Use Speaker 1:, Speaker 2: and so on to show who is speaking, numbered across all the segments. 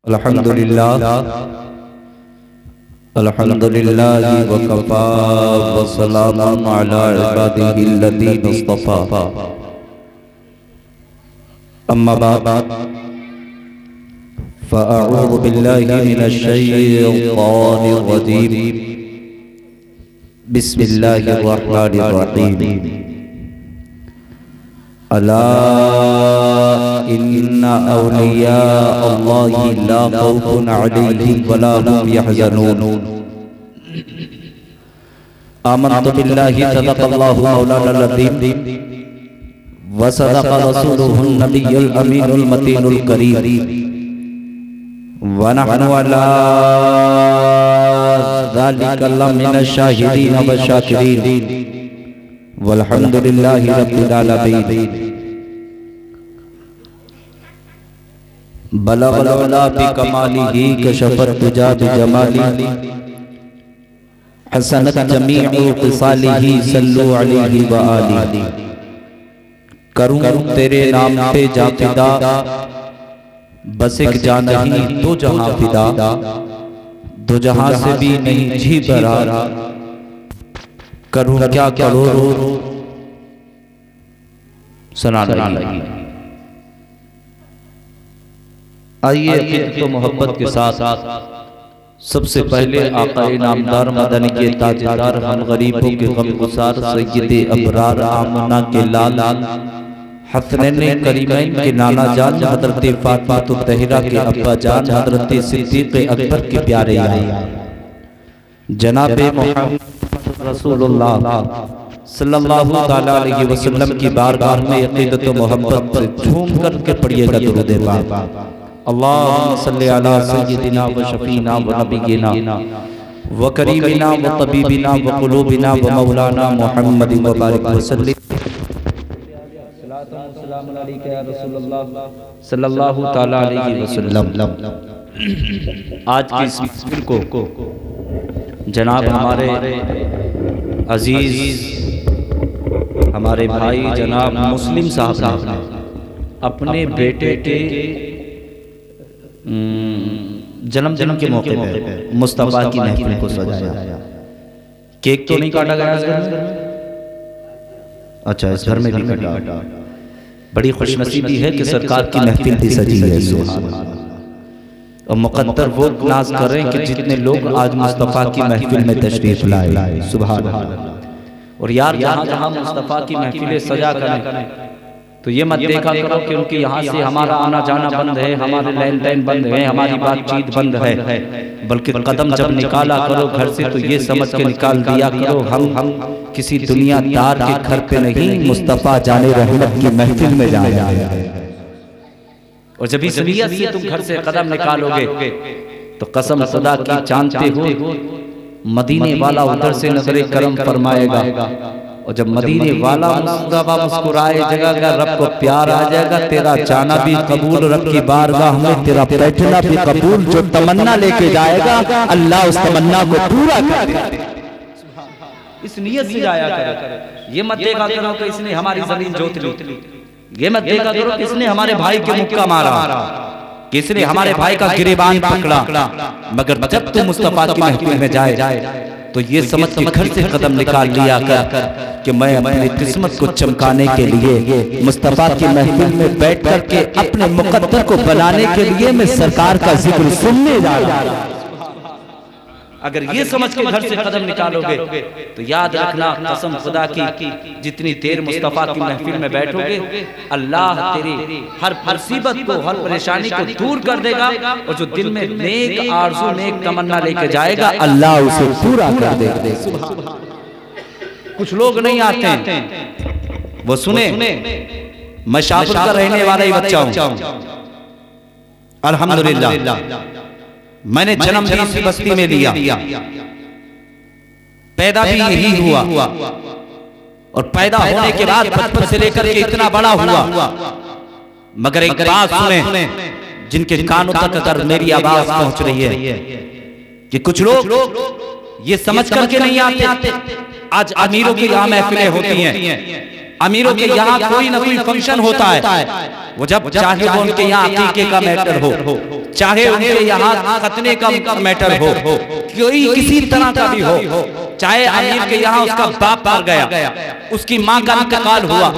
Speaker 1: अल्हम्दुलिल्लाह अल्हम्दुलिल्लाह वकफ़ा वस्सलामुन अला इबादिहिल्लज़ीना इस्तफ़ा। अम्मा बाद फ़अऊज़ु बिल्लाहि मिनश शैतानिर रजीम। बिस्मिल्लाहिर रहमानिर रहीम। अला इन्ना औलिया अल्लाहि ला खौफुन अलैहिम वला हुम यहज़नून। आमन्तु बिल्लाहि सदक़ल्लाहु मौलाना अज़ीम व सदक़ रसूलुहुन नबियुल अमीनुल मतीनुल करीम व नहनु अला ज़ालिका लमिनश शाहिदीन व शाकिरीन वल्हम्दुलिल्लाहि रब्बिल आलमीन। बलगल उला बिकमालिही कशफत तुजा बिजमाली हसनत जमीउ ख़िसालिही सल्लु अलैहि व आलिhi। करूं तेरे नाम पे जा फिदा बस एक जान नहीं दो जहां फिदा, दो जहां से भी नहीं जी भरा करूं क्या करोड़ों सना नहीं। आइए अक़ीदत व मोहब्बत के साथ सबसे पहले आका नामदार मदनी के ताजदार हम गरीबों के गमगुसार सैयद अबरार आमना के लाल हसनैन करीमैन के नाना जान हज़रत फातिमा तहरा के अब्बा जान हज़रत सिद्दीक़ अकबर के प्यारे जनाब मुहम्मद रसूलुल्लाह सल्लल्लाहु तआला अलैहि वसल्लम की बारगाह में अक़ीदत व मोहब्बत से झूम करके पढ़िएगा दुरूद पाक। अल्लाहुम्मा सल्लि अला सय्यिदिना व शफीना व नबिय्यिना व करीमिना व तबीबिना व क़ुलूबिना व मौलाना मुहम्मद व बारिक वसल्लिम। सलाम अलैका या रसूलल्लाह सल्लल्लाहु तआला अलैहि वसल्लम। आज की इस महफिल को जनाब हमारे अजीज हमारे भाई जनाब मुस्लिम साहब ने अपने बेटे के जन्मदिन के मौके पर मुस्तफ़ा की महफिल को सजाया। केक तो नहीं काटा गया इस घर में? अच्छा, इस घर में भी कटा। बड़ी खुशनसीबी है कि सरकार की महफिल भी सजी है। सुभान अल्लाह। और मुक़द्दर वो नाज करें कि जितने लोग आज मुस्तफ़ा की महफिल में तशरीफ लाए। सुभान अल्लाह। और यार जहाँ जहाँ मुस्तफ़ा की महफिलें सजा करें तो ये मत देखा करो कि उनके यहाँ से हमारा आना जाना बंद है, हमारे लेन देन बंद है, हमारी बातचीत बंद है, बल्कि कदम जब निकाला करो घर से तो ये समझ के निकाल दिया करो हम किसी दुनियादार के घर पे नहीं, मुस्तफ़ा जाने रहमत की महफिल में जा रहे हैं। और जब इस नियत से तुम घर से कदम निकालोगे तो कसम खुदा की जानते हो मदीने वाला उधर से नजरे करम फरमाएगा। और जब मदीने वाला मुस्कुराए जगह का रब को प्यार आ जाएगा। तेरा जाना भी कबूल, रब की बारगाह में तेरा बैठना भी कबूल। जो तमन्ना लेके जाएगा अल्लाह उस तमन्ना को पूरा कर देगा। इस नियत से जाया करो। ये मत देखा करो कि इसने हमारी जमीन जोत ली, ये मत देखा करो कि इसने हमारे भाई के मुक्का मारा, कि इसने हमारे भाई का गिरेबान पकड़ा। मगर जब तुम मुस्तफ़ा की महफिल में जाए तो ये समझ के घर से कदम निकाल लिया कर कि मैं अपनी किस्मत को चमकाने के लिए मुस्तफ़ा की महफिल में बैठ कर के अपने मुक़द्दर को बनाने के लिए मैं सरकार का जिक्र सुनने जा रहा हूं। अगर ये समझ के घर से कदम निकालोगे तो याद रखना कसम खुदा की जितनी देर मुस्तफ़ा की महफिल में बैठोगे अल्लाह तेरी हर मुसीबत को, हर परेशानी को दूर कर देगा। और जो दिल में नेक आरज़ू, नेक तमन्ना लेके जाएगा अल्लाह उसे पूरा कर देगा। कुछ लोग नहीं आते हैं, वो सुने मैं शाहपुर का रहने वाला ही बच्चा हूं। अल्हम्दुलिल्लाह मैंने जन्म भी इसी बस्ती में लिया, पैदा भी यही हुआ और पैदा होने के बाद बचपन से लेकर के इतना बड़ा हुआ। मगर एक बात सुने जिनके कानों तक अगर मेरी आवाज पहुंच रही है कि कुछ लोग ये समझ करके नहीं आते। आज अमीरों की यहाँ महफिलें होती हैं, अमीरों के यहाँ कोई ना कोई फंक्शन होता है, वो जब चाहे वो उनके यहाँ अकीके का मैटर हो, चाहे उनके यहाँ खतने का मैटर हो, कोई किसी तरह का भी हो, चाहे अमीर के यहाँ उसका बाप मर गया, उसकी माँ का इंतकाल हुआ,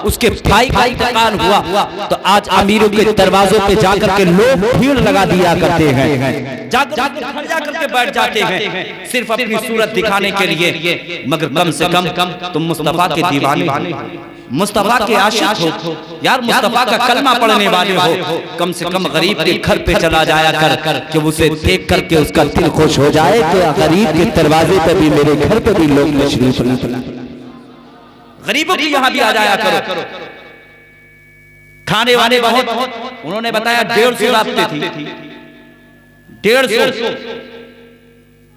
Speaker 1: उसके भाई का इंतकाल हुआ, तो आज अमीरों के दरवाजों पे जाकर के लोग भीड़ लगा दिया करते हैं, जाकर के बैठ जाते हैं सिर्फ अपनी सूरत दिखाने के लिए। मगर कम से कम तुम मुस्तफा के दीवाने, मुस्तफा के आशिक हो यार, मुस्तफा का कलमा पढ़ने वाले हो, कम से कम गरीब के घर पे चला जाया कर कि उसे देख करके उसका दिल खुश हो जाए कि गरीब के दरवाजे पे भी, मेरे घर पे भी लोग तशरीफ लाए, गरीबों के यहाँ भी आ जाया करो। खाने वाले बहुत, उन्होंने बताया 150 रास्ते थी, 150।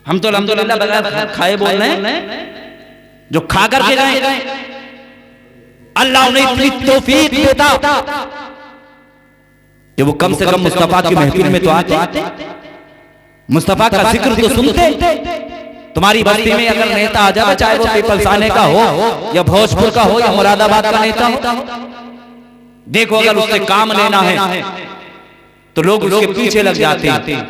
Speaker 1: हम तो अल्हम्दुलिल्लाह बगैर खाए बोल रहे हैं, जो खा करके गए अल्लाह उन्हें इतनी तौफीक देता कि वो कम से कम मुस्तफा की महफिल में तो आते, मुस्तफा का जिक्र तो सुनते। तुम्हारी बस्ती में अगर नेता आ जाए, चाहे वो पीपलसाने का हो या भोजपुर का हो या मुरादाबाद का नेता हो, देखो अगर उससे काम लेना है तो लोग उसके पीछे लग जाते हैं।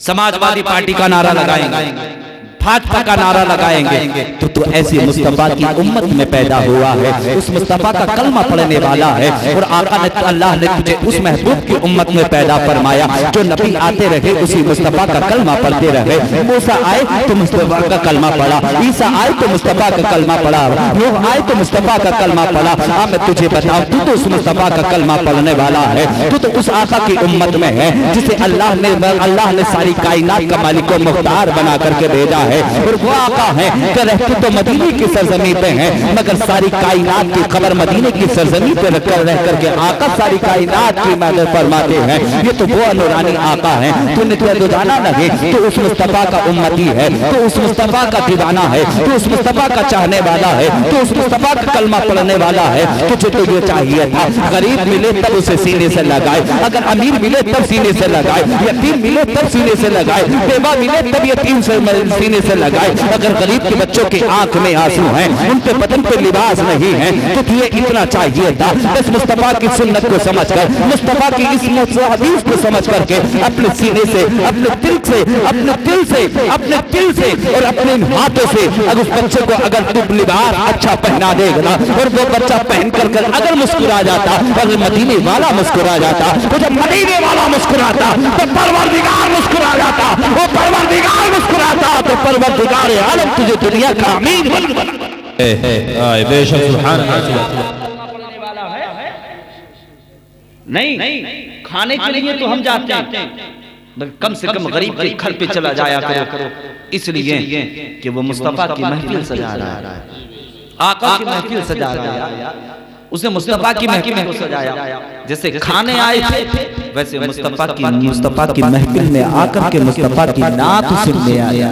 Speaker 1: समाजवादी पार्टी का नारा लगाएंगे, भाजपा का नारा लगाएंगे, तो ऐसी मुस्तफा की उम्मत में पैदा हुआ है, उस मुस्तफा का कलमा पढ़ने वाला है। और आका ने, अल्लाह ने तुझे उस महबूब की उम्मत में पैदा फरमाया जो नबी आते रहे उसी मुस्तफा का कलमा पढ़ते रहे। मूसा आए तो मुस्तफा का कलमा पढ़ा, ईसा आए तो मुस्तफा का कलमा पढ़ा, नूह आए तो मुस्तफा का कलमा पढ़ा। हाँ मैं तुझे बताऊं, तू तो उस मुस्तफा का कलमा पढ़ने वाला है, तू तो उस आका की उम्मत में है जिसे अल्लाह ने सारी कायनात का मालिक व मुख्तार बना करके भेजा है। और वो आका है कि रहते तो मदीने की सरजमी पे हैं, मगर सारी कायनात की खबर मदीने की सरजमी पे रह करके आका सारी कायनात की मदद फरमाते हैं। ये तो वो नूरानी आका है, तूने तो जाना लगे तो उस मुस्तफा का उम्मती है, तो उस मुस्तफा का दीवाना है, तो उस मुस्तफा का चाहने वाला है, तो उस मुस्तफा का कलमा पढ़ने वाला है। तुझे तो ये चाहिए था, गरीब मिले तब उसे सीने से लगाए, अगर अमीर मिले तब सीने से लगाए, यतीम मिले तब सीने से लगाए, बेवा मिले तब यतीम से सीने से लगाए। अगर गरीब के बच्चों की आंख में आंसू हैं, उन पे बदन पे लिबास नहीं है, तो तुझे इतना चाहिए था बस मुस्तफा की सुन्नत को समझकर, मुस्तफा की इस हदीस को समझ करके अपने सीने से, अपने दिल से, अपने दिल से, अपने दिल से और अपने हाथों से अगर उस बच्चे को अगर तुम लिबास अच्छा पहना देगा और वो बच्चा पहन कर अगर मुस्कुरा जाता, अगर मदीने वाला मुस्कुरा जाता, तो जब मदीने वाला मुस्कुराता तो परवरदिगार मुस्कुरा जाता, वो परवरदिगार मुस्कुराता तो परवरदिगार आलम तुझे दुनिया का अमीर बना। बेशक सुभान अल्लाह। नहीं खाने के लिए तो हम जाते हैं, मगर कम से कम गरीब के घर पे चला जाया करो, इसलिए कि वो मुस्तफा की महफिल सजा रहा है, आका की महफिल सजा रहा है, उसने मुस्तफा की महफिल को सजाया। जैसे खाने आए थे वैसे मुस्तफा की महफिल में आकर के मुस्तफा की नात सुनने आया।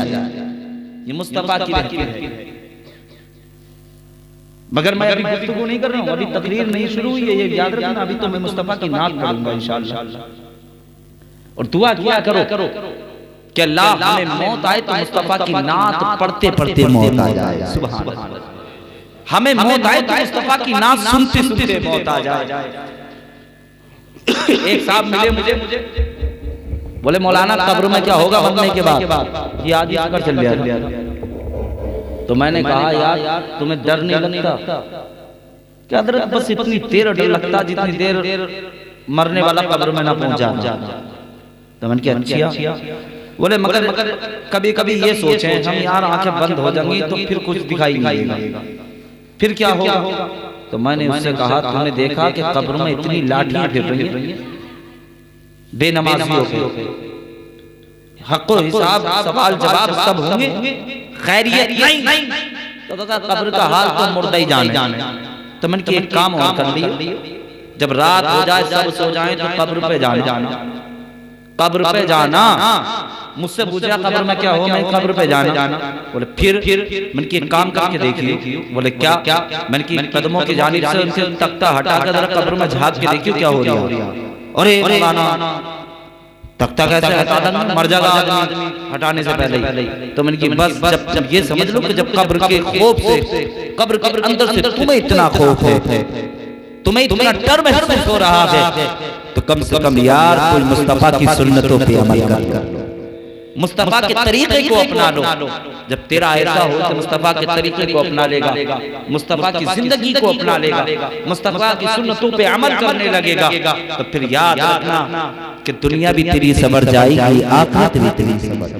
Speaker 1: ये मुस्तफा की महफिल है। मगर मैं अभी गुफ्तगू नहीं कर रहा हूँ, अभी तकरीर नहीं शुरू हुई है, ये याद रखना। अभी तो मैं मुस्तफा की नात पढ़ूंगा इंशाअल्लाह। और दुआ किया करो कि अल्लाह हमें मौत आए तो मुस्तफा की नात पढ़ते पढ़ते मौत आ जाए। सुभान अल्लाह। हमें मौत आए तो मुस्तफा की नात सुनते सुनते मौत आ जाए। एक साहब मिले मुझे, बोले मौलाना कब्र में क्या होगा मरने के बाद? ये आदि आकर चल गया। तो मैंने कहा यार तुम्हें डर नहीं लगता? क्या डर, बस इतनी देर डर लगता जितनी देर मरने वाला कब्र में ना पहुंचा। तो मैंने कहा अच्छा। बोले मगर कभी कभी ये सोचे हम यार आंखें बंद हो जाएंगी तो फिर कुछ दिखाई नहीं देगा, फिर क्या होगा? तो मैंने उससे कहा तुमने देखा कि कब्र में इतनी लाठियां फिर रही हैं बेनमाजियों पे, हक़ व हिसाब सवाल जवाब सब होंगे, खैरियत नहीं तो कब्र का हाल तो मुर्दा ही जाने। तो मैंने कि एक काम और कर लिया, जब रात हो जाए सब सो जाएं तो कब्र पे जाना, कब्र पे जाना। मुझसे पूछा कब्र में क्या हो? मैं कब्र पे जाना। बोले फिर मैंने कि एक काम करके देखिए। बोले क्या? मैंने कि कदमों की जानिब से उनसे तख्ता हटा कर जरा कब्र में झांक के देखिए क्या हो रहा है। अरे मौलाना तख्ता कैसे हटा देंगे, मर जाएगा आदमी हटाने से पहले ही। तो मैंने की बस जब ये समझ लो कि जब कब्र के खौफ से, कब्र के अंदर से तुम्हें इतना खौफ है, तुम्हें इतना डर महसूस हो रहा है, तो कम से कम यार कोई मुस्तफा की सुन्नतों पे अमल कर लो, मुस्तफा के तरीके को अपना लो। जब तेरा ऐसा हो कि मुस्तफा के तरीके को अपना लेगा, मुस्तफा की जिंदगी को अपना लेगा, मुस्तफा की सुन्नतों पे अमल करने लगेगा, तो फिर याद रखना कि दुनिया भी तेरी सबर जाएगी, आखिरत भी तेरी सबर।